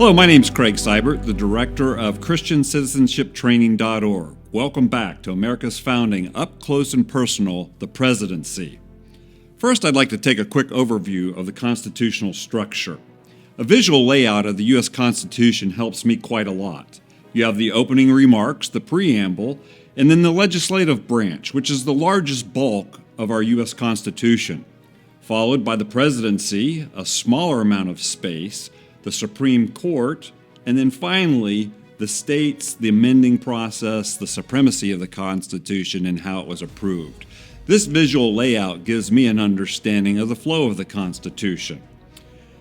Hello, my name is Craig Seibert, the director of ChristianCitizenshipTraining.org. Welcome back to America's founding, up close and personal, the presidency. First, I'd like to take a quick overview of the constitutional structure. A visual layout of the U.S. Constitution helps me quite a lot. You have the opening remarks, the preamble, and then the legislative branch, which is the largest bulk of our U.S. Constitution, followed by the presidency, a smaller amount of space, the Supreme Court, and then finally the states, the amending process, the supremacy of the Constitution, and how it was approved. This visual layout gives me an understanding of the flow of the Constitution.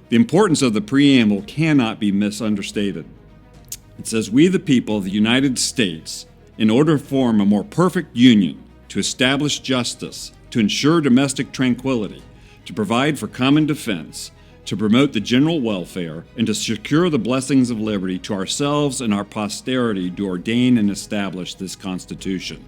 The importance of the preamble cannot be misunderstated. It says, "We the people of the United States, in order to form a more perfect union, to establish justice, to ensure domestic tranquility, to provide for common defense, to promote the general welfare, and to secure the blessings of liberty to ourselves and our posterity, do ordain and establish this Constitution."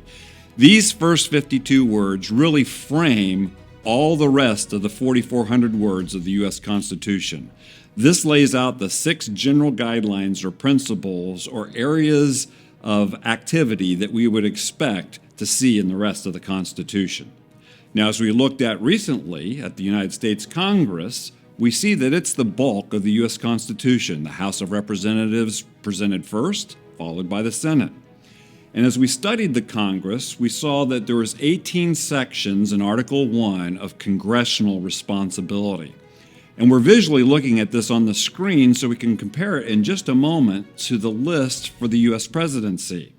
These first 52 words really frame all the rest of the 4,400 words of the U.S. Constitution. This lays out the 6 general guidelines or principles or areas of activity that we would expect to see in the rest of the Constitution. Now, as we looked at recently at the United States Congress, we see that it's the bulk of the U.S. Constitution. The House of Representatives presented first, followed by the Senate. And as we studied the Congress, we saw that there was 18 sections in Article 1 of congressional responsibility. And we're visually looking at this on the screen so we can compare it in just a moment to the list for the U.S. presidency.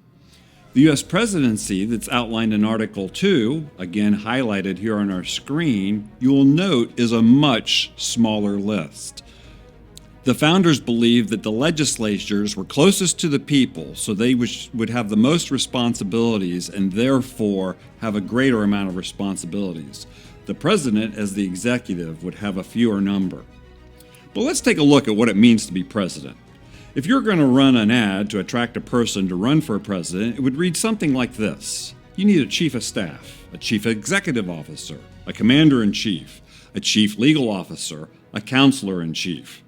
The U.S. presidency that's outlined in Article 2, again highlighted here on our screen, you will note is a much smaller list. The founders believed that the legislatures were closest to the people, so they would have the most responsibilities and therefore have a greater amount of responsibilities. The president, as the executive, would have a fewer number. But let's take a look at what it means to be president. If you're going to run an ad to attract a person to run for president, it would read something like this. You need a chief of staff, a chief executive officer, a commander-in-chief, a chief legal officer, a counselor-in-chief.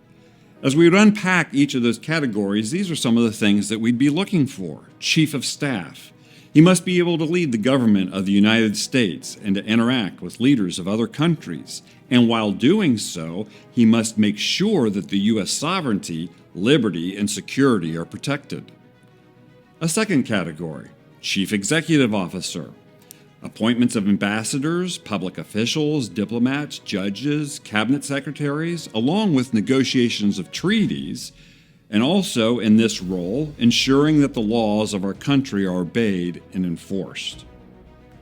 As we would unpack each of those categories, these are some of the things that we'd be looking for. Chief of staff. He must be able to lead the government of the United States and to interact with leaders of other countries. And while doing so, he must make sure that the U.S. sovereignty, liberty, and security are protected. A second category, Chief Executive Officer. Appointments of ambassadors, public officials, diplomats, judges, cabinet secretaries, along with negotiations of treaties, and also in this role, ensuring that the laws of our country are obeyed and enforced.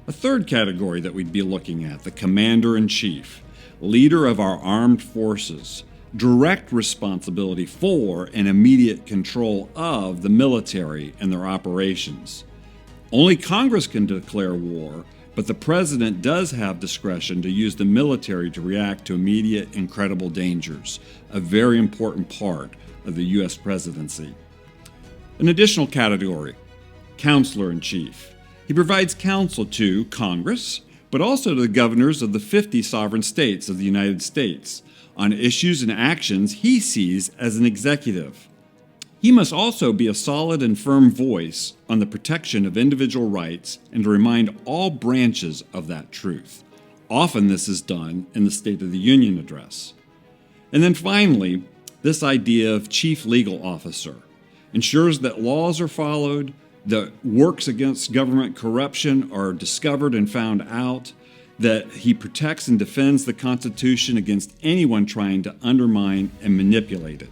A third category that we'd be looking at, the Commander-in-Chief, leader of our armed forces, direct responsibility for and immediate control of the military and their operations. Only Congress can declare war, but the president does have discretion to use the military to react to immediate and credible dangers, a very important part of the U.S. presidency. An additional category, Counselor-in-Chief. He provides counsel to Congress, but also to the governors of the 50 sovereign states of the United States on issues and actions he sees as an executive. He must also be a solid and firm voice on the protection of individual rights and to remind all branches of that truth. Often this is done in the State of the Union address. And then finally, this idea of Chief Legal Officer ensures that laws are followed, that works against government corruption are discovered and found out, that he protects and defends the Constitution against anyone trying to undermine and manipulate it.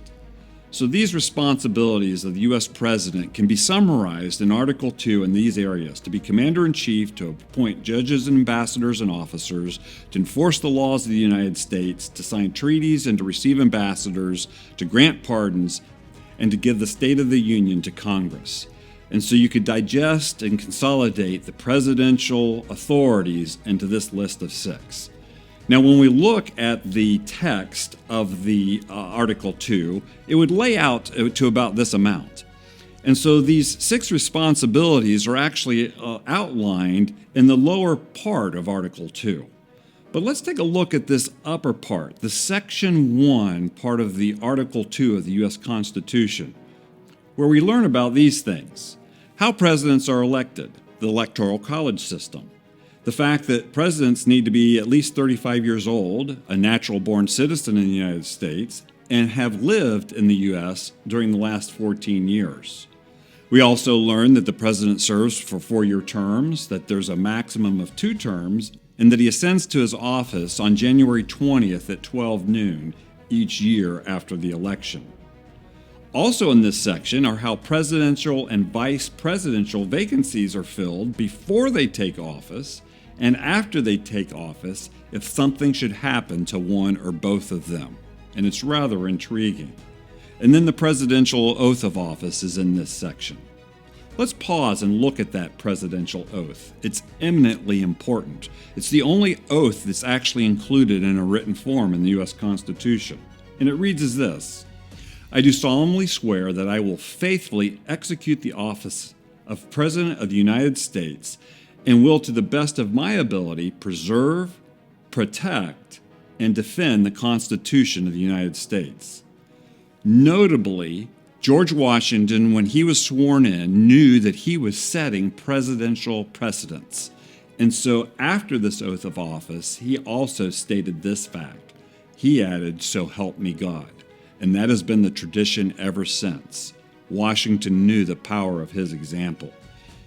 So these responsibilities of the U.S. President can be summarized in Article 2 in these areas: to be Commander-in-Chief, to appoint judges and ambassadors and officers, to enforce the laws of the United States, to sign treaties and to receive ambassadors, to grant pardons, and to give the State of the Union to Congress. And so you could digest and consolidate the presidential authorities into this list of 6. Now, when we look at the text of the Article 2, it would lay out to about this amount. And so these 6 responsibilities are actually outlined in the lower part of Article 2. But let's take a look at this upper part, the Section 1 part of the Article 2 of the U.S. Constitution, where we learn about these things: how presidents are elected, the Electoral College system, the fact that presidents need to be at least 35 years old, a natural-born citizen in the United States, and have lived in the U.S. during the last 14 years. We also learn that the president serves for 4-year terms, that there's a maximum of 2 terms, and that he ascends to his office on January 20th at 12 noon each year after the election. Also in this section are how presidential and vice presidential vacancies are filled before they take office and after they take office if something should happen to one or both of them. And it's rather intriguing. And then the presidential oath of office is in this section. Let's pause and look at that presidential oath. It's eminently important. It's the only oath that's actually included in a written form in the U.S. Constitution. And it reads as this: I do solemnly swear that I will faithfully execute the office of President of the United States and will, to the best of my ability, preserve, protect, and defend the Constitution of the United States. Notably, George Washington, when he was sworn in, knew that he was setting presidential precedents. And so after this oath of office, he also stated this fact. He added, "So help me God." And that has been the tradition ever since. Washington knew the power of his example.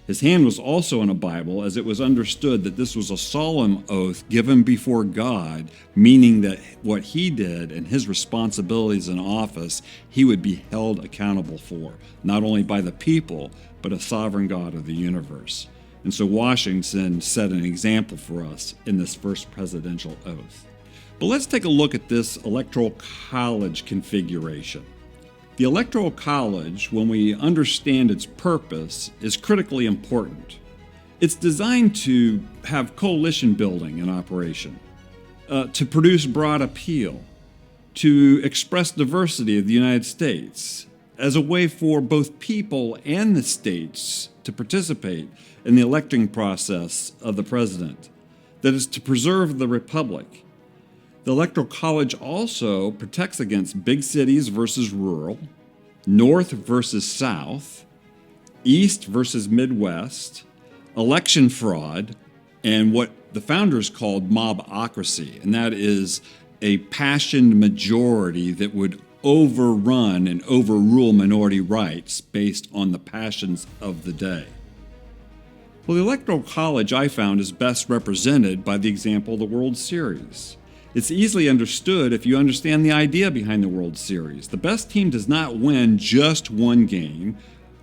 His hand was also in a Bible, as it was understood that this was a solemn oath given before God, meaning that what he did and his responsibilities in office, he would be held accountable for, not only by the people, but a sovereign God of the universe. And so Washington set an example for us in this first presidential oath. But let's take a look at this Electoral College configuration. The Electoral College, when we understand its purpose, is critically important. It's designed to have coalition building in operation, to produce broad appeal, to express diversity of the United States, as a way for both people and the states to participate in the electing process of the president. That is, to preserve the republic. The Electoral College also protects against big cities versus rural, North versus South, East versus Midwest, election fraud, and what the founders called mobocracy, and that is a passioned majority that would overrun and overrule minority rights based on the passions of the day. Well, the Electoral College, I found, is best represented by the example of the World Series. It's easily understood if you understand the idea behind the World Series. The best team does not win just one game,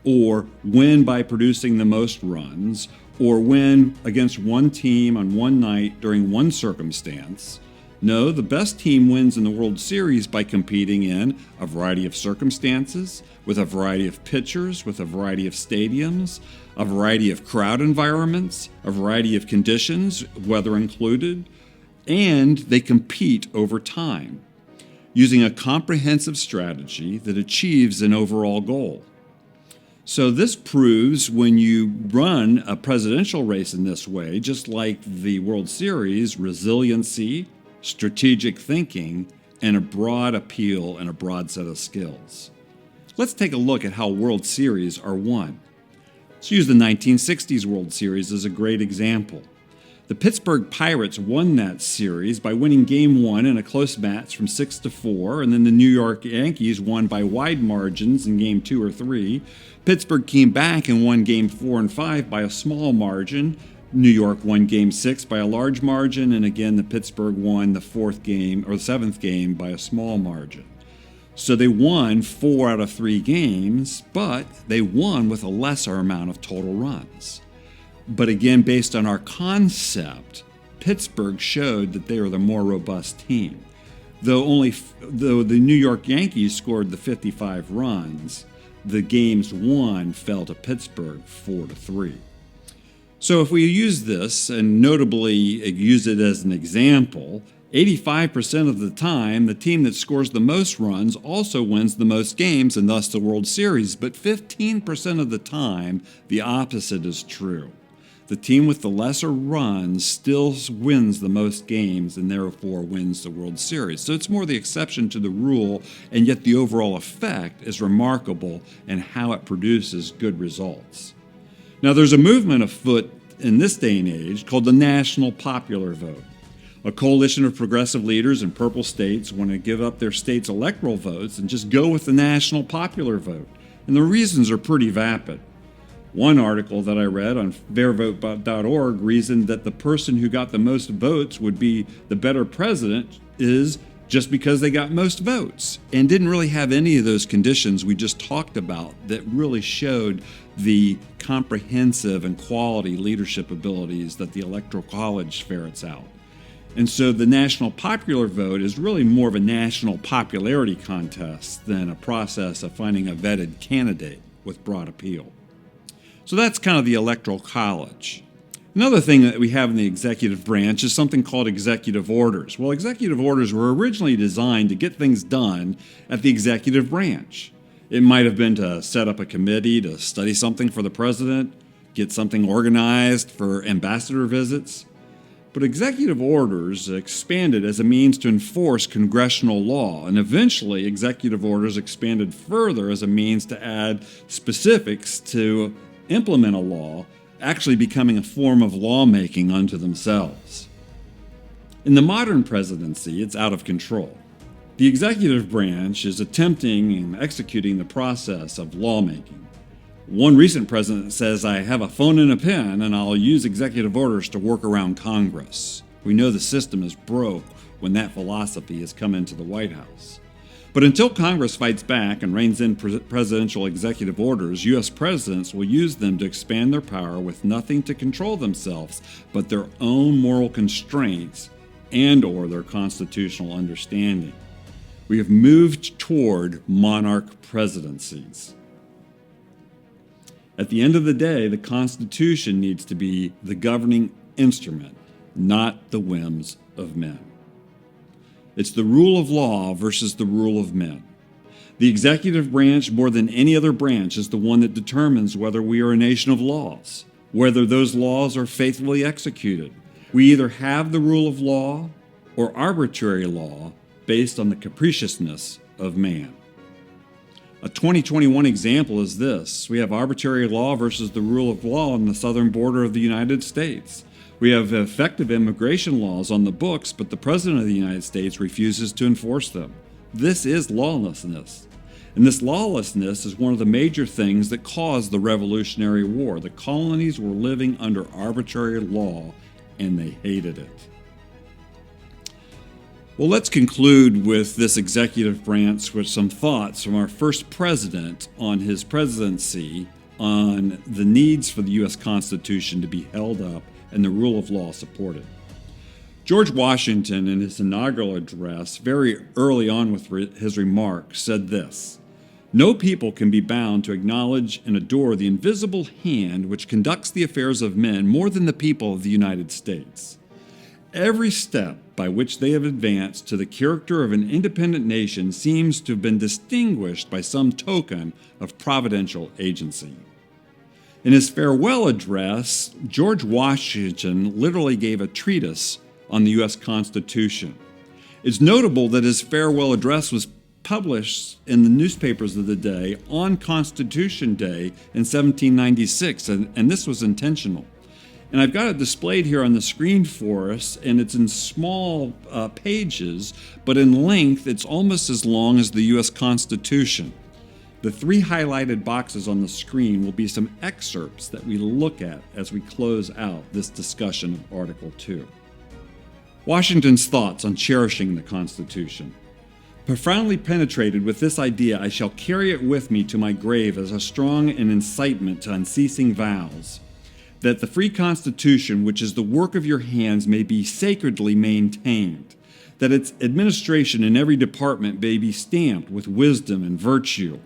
or win by producing the most runs, or win against one team on one night during one circumstance. No, the best team wins in the World Series by competing in a variety of circumstances, with a variety of pitchers, with a variety of stadiums, a variety of crowd environments, a variety of conditions, weather included, and they compete over time, using a comprehensive strategy that achieves an overall goal. So this proves when you run a presidential race in this way, just like the World Series, resiliency, strategic thinking, and a broad appeal and a broad set of skills. Let's take a look at how World Series are won. Let's use the 1960s World Series as a great example. The Pittsburgh Pirates won that series by winning Game 1 in a close match from 6-4, and then the New York Yankees won by wide margins in Game 2 or 3. Pittsburgh came back and won Game 4 and 5 by a small margin. New York won Game 6 by a large margin, and again the Pittsburgh won the 4th game or the 7th game by a small margin. So they won 4 out of 3 games, but they won with a lesser amount of total runs. But again, based on our concept, Pittsburgh showed that they are the more robust team. Though the New York Yankees scored the 55 runs, the games won fell to Pittsburgh 4-3. So if we use this, and notably use it as an example, 85% of the time, the team that scores the most runs also wins the most games and thus the World Series, but 15% of the time, the opposite is true. the team with the lesser runs still wins the most games and therefore wins the World Series. So it's more the exception to the rule, and yet the overall effect is remarkable in how it produces good results. Now, there's a movement afoot in this day and age called the National Popular Vote. A coalition of progressive leaders in purple states want to give up their state's electoral votes and just go with the national popular vote. And the reasons are pretty vapid. One article that I read on fairvote.org reasoned that the person who got the most votes would be the better president is just because they got most votes, and didn't really have any of those conditions we just talked about that really showed the comprehensive and quality leadership abilities that the Electoral College ferrets out. And so the national popular vote is really more of a national popularity contest than a process of finding a vetted candidate with broad appeal. So that's kind of the Electoral College. Another thing that we have in the executive branch is something called executive orders. Well, executive orders were originally designed to get things done at the executive branch. It might have been to set up a committee to study something for the president, get something organized for ambassador visits. But executive orders expanded as a means to enforce congressional law, and eventually executive orders expanded further as a means to add specifics to implement a law, actually becoming a form of lawmaking unto themselves. In the modern presidency, it's out of control. The executive branch is attempting and executing the process of lawmaking. One recent president says, "I have a phone and a pen, and I'll use executive orders to work around Congress." We know the system is broke when that philosophy has come into the White House. But until Congress fights back and reins in presidential executive orders, U.S. presidents will use them to expand their power with nothing to control themselves but their own moral constraints and/or their constitutional understanding. We have moved toward monarch presidencies. At the end of the day, the Constitution needs to be the governing instrument, not the whims of men. It's the rule of law versus the rule of men. The executive branch, more than any other branch, is the one that determines whether we are a nation of laws, whether those laws are faithfully executed. We either have the rule of law or arbitrary law based on the capriciousness of man. A 2021 example is this. We have arbitrary law versus the rule of law on the southern border of the United States. We have effective immigration laws on the books, but the President of the United States refuses to enforce them. This is lawlessness. And this lawlessness is one of the major things that caused the Revolutionary War. The colonies were living under arbitrary law, and they hated it. Well, let's conclude with this executive branch with some thoughts from our first president on his presidency on the needs for the U.S. Constitution to be held up and the rule of law supported. George Washington, in his inaugural address, very early on with his remarks, said this: "No people can be bound to acknowledge and adore the invisible hand which conducts the affairs of men more than the people of the United States. Every step by which they have advanced to the character of an independent nation seems to have been distinguished by some token of providential agency." In his farewell address, George Washington literally gave a treatise on the U.S. Constitution. It's notable that his farewell address was published in the newspapers of the day on Constitution Day in 1796, and this was intentional. And I've got it displayed here on the screen for us, and it's in small pages, but in length, it's almost as long as the U.S. Constitution. The three highlighted boxes on the screen will be some excerpts that we look at as we close out this discussion of Article 2. Washington's thoughts on cherishing the Constitution. "Profoundly penetrated with this idea, I shall carry it with me to my grave as a strong and incitement to unceasing vows, that the free Constitution, which is the work of your hands, may be sacredly maintained, that its administration in every department may be stamped with wisdom and virtue,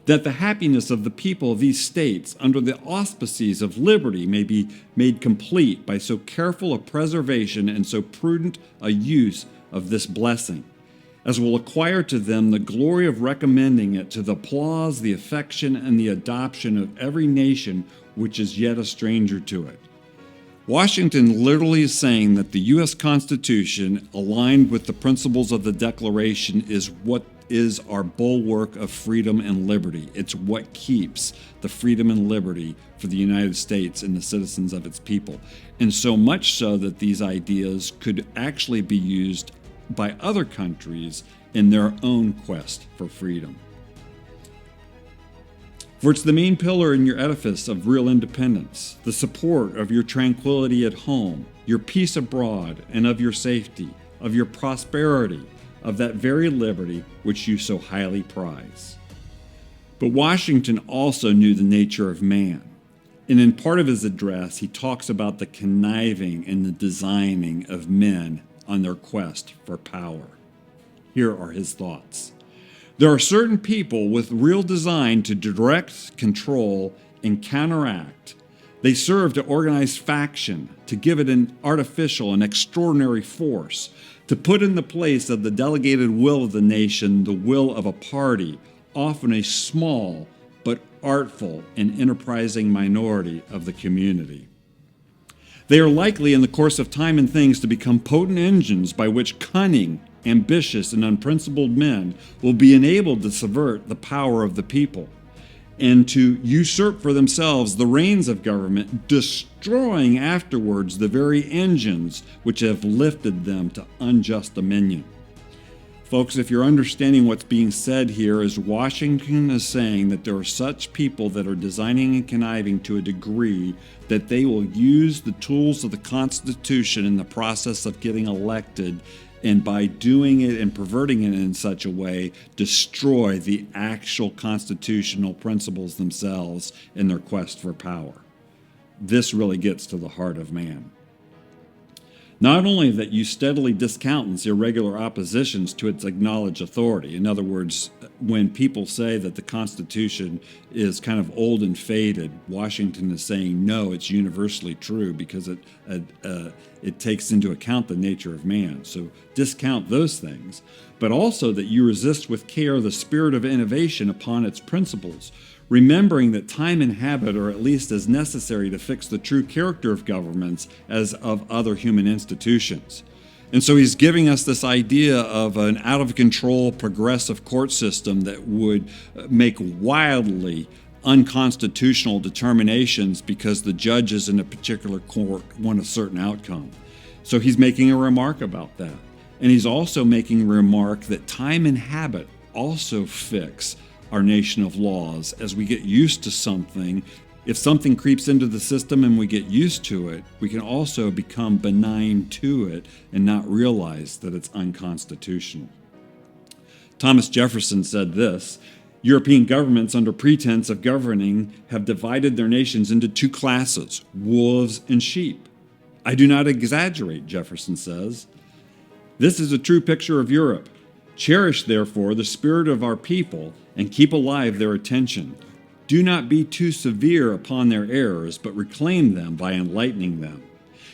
that the happiness of the people of these states under the auspices of liberty may be made complete by so careful a preservation and so prudent a use of this blessing, as will acquire to them the glory of recommending it to the applause, the affection, and the adoption of every nation which is yet a stranger to it. Washington literally is saying that the U.S. Constitution, aligned with the principles of the Declaration, is what is our bulwark of freedom and liberty. It's what keeps the freedom and liberty for the United States and the citizens of its people. And so much so that these ideas could actually be used by other countries in their own quest for freedom. For it's the main pillar in your edifice of real independence, the support of your tranquility at home, your peace abroad, and of your safety, of your prosperity, of that very liberty which you so highly prize. But Washington also knew the nature of man, and in part of his address he talks about the conniving and the designing of men on their quest for power. Here are his thoughts. There are certain people with real design to direct, control, and counteract. They serve to organize faction, to give it an artificial and extraordinary force, to put in the place of the delegated will of the nation the will of a party, often a small but artful and enterprising minority of the community. They are likely in the course of time and things to become potent engines by which cunning, ambitious, and unprincipled men will be enabled to subvert the power of the people and to usurp for themselves the reins of government, destroying afterwards the very engines which have lifted them to unjust dominion. Folks, if you're understanding what's being said here, is Washington is saying that there are such people that are designing and conniving to a degree that they will use the tools of the Constitution in the process of getting elected, and by doing it and perverting it in such a way, destroy the actual constitutional principles themselves in their quest for power. This really gets to the heart of man. Not only that you steadily discountenance irregular oppositions to its acknowledged authority. In other words, when people say that the Constitution is kind of old and faded, Washington is saying no, it's universally true because it takes into account the nature of man. So discount those things, but also that you resist with care the spirit of innovation upon its principles, remembering that time and habit are at least as necessary to fix the true character of governments as of other human institutions. And so he's giving us this idea of an out-of-control progressive court system that would make wildly unconstitutional determinations because the judges in a particular court want a certain outcome. So he's making a remark about that. And he's also making a remark that time and habit also fix our nation of laws. As we get used to something, if something creeps into the system and we get used to it, we can also become benign to it and not realize that it's unconstitutional. Thomas Jefferson said this: European governments, under pretense of governing, have divided their nations into two classes, wolves and sheep. I do not exaggerate, Jefferson says. This is a true picture of Europe. Cherish, therefore, the spirit of our people and keep alive their attention. Do not be too severe upon their errors, but reclaim them by enlightening them.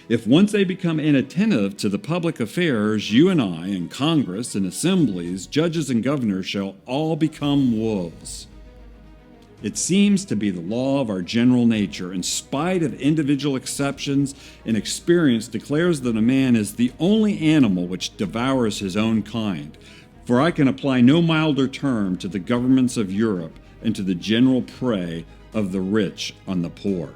If once they become inattentive to the public affairs, you and I, and Congress, and assemblies, judges, and governors shall all become wolves. It seems to be the law of our general nature, in spite of individual exceptions, and experience declares that a man is the only animal which devours his own kind. For I can apply no milder term to the governments of Europe and to the general prey of the rich on the poor.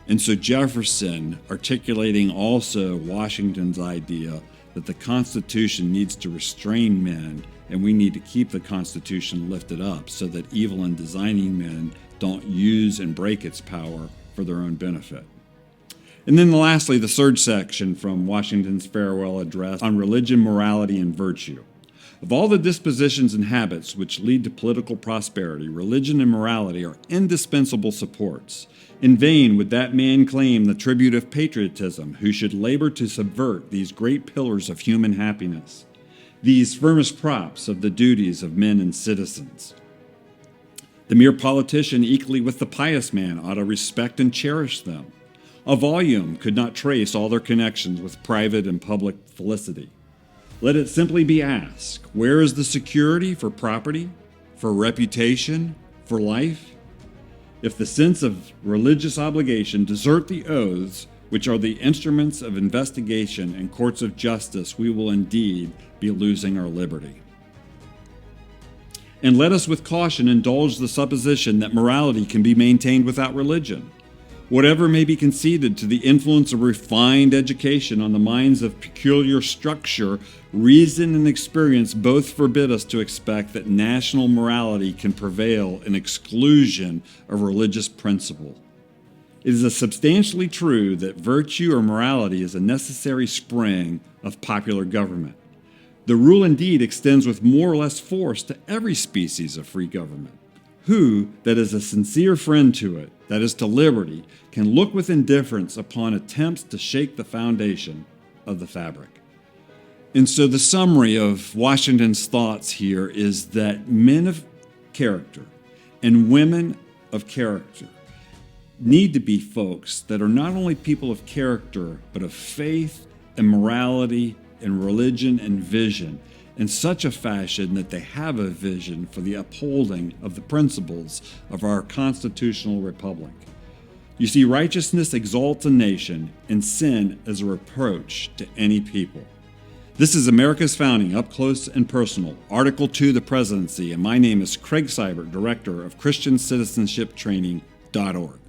And so Jefferson, articulating also Washington's idea that the Constitution needs to restrain men, and we need to keep the Constitution lifted up so that evil and designing men don't use and break its power for their own benefit. And then lastly, the third section from Washington's farewell address on religion, morality, and virtue. Of all the dispositions and habits which lead to political prosperity, religion and morality are indispensable supports. In vain would that man claim the tribute of patriotism who should labor to subvert these great pillars of human happiness, these firmest props of the duties of men and citizens. The mere politician, equally with the pious man, ought to respect and cherish them. A volume could not trace all their connections with private and public felicity. Let it simply be asked, where is the security for property, for reputation, for life? If the sense of religious obligation desert the oaths, which are the instruments of investigation and courts of justice, we will indeed be losing our liberty. And let us with caution indulge the supposition that morality can be maintained without religion. Whatever may be conceded to the influence of refined education on the minds of peculiar structure, reason and experience both forbid us to expect that national morality can prevail in exclusion of religious principle. It is substantially true that virtue or morality is a necessary spring of popular government. The rule indeed extends with more or less force to every species of free government. Who that is a sincere friend to it, that is to liberty, can look with indifference upon attempts to shake the foundation of the fabric? And so the summary of Washington's thoughts here is that men of character and women of character need to be folks that are not only people of character, but of faith and morality and religion and vision, in such a fashion that they have a vision for the upholding of the principles of our constitutional republic. You see, righteousness exalts a nation, and sin is a reproach to any people. This is America's Founding, Up Close and Personal, Article 2, the Presidency, and my name is Craig Seibert, Director of ChristianCitizenshipTraining.org.